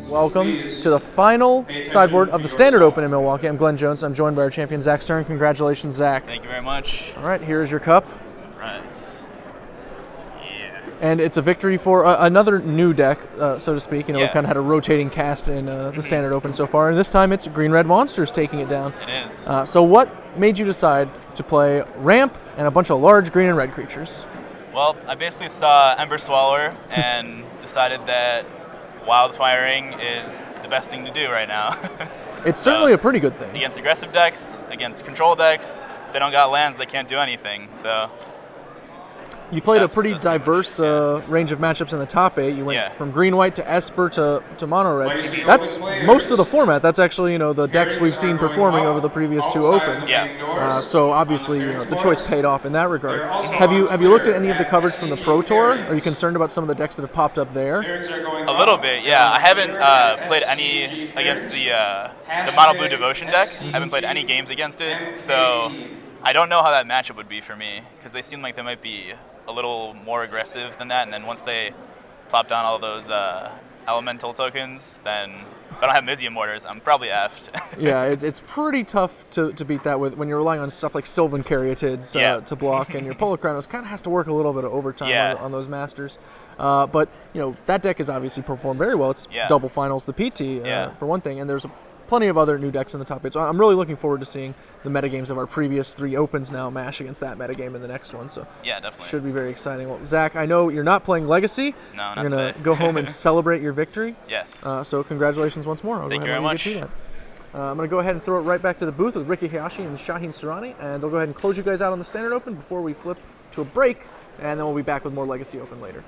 Welcome to the final sideboard of the Standard Open in Milwaukee. I'm Glenn Jones. I'm joined by our champion, Zach Stern. Congratulations, Zach. Thank you very much. All right, here is your cup. Right. Yeah. And it's a victory for another new deck, so to speak. You know, Yeah. we've kind of had a rotating cast in the Standard Open so far, and this time it's Green-Red Monsters taking it down. It is. So what made you decide to play Ramp and a bunch of large green and red creatures? Well, I basically saw Ember Swallower and decided that wildfiring is the best thing to do right now. It's certainly a pretty good thing. Against aggressive decks, against control decks, if they don't got lands, they can't do anything. So You played a That's pretty pretty much, diverse range of matchups in the top 8. You went Yeah. from green-white to Esper to mono-red. That's most of the format. That's actually, you know, the decks we've seen performing over the previous two opens. Yeah. So obviously, you know, the choice paid off in that regard. Have you looked at any of the coverage from the Pro Tour? Are you concerned about some of the decks that have popped up there? A little bit, yeah. I haven't played any against the Mono Blue Devotion deck. I haven't played any games against it, so I don't know how that matchup would be for me, because they seem like they might be a little more aggressive than that, and then once they plop down all those elemental tokens, then if I don't have Mizium Mortars, I'm probably effed. Yeah, it's pretty tough to beat that with when you're relying on stuff like Sylvan Caryatids Yeah. to block, and your Polar Chronos kind of has to work a little bit of overtime Yeah. on those Masters. But, you know, that deck has obviously performed very well. It's Yeah. double finals the PT, Yeah. for one thing, and there's plenty of other new decks in the top 8. So I'm really looking forward to seeing the metagames of our previous 3 opens now mash against that metagame in the next one. So Yeah, definitely. should be very exciting. Well, Zach, I know you're not playing Legacy. No, not You're going to today. go home and celebrate your victory. Yes. So congratulations once more. I'll Thank go you ahead very and let you much. do that. I'm going to go ahead and throw it right back to the booth with Ricky Hayashi and Shaheen Surani, and they'll go ahead and close you guys out on the Standard Open before we flip to a break, and then we'll be back with more Legacy Open later.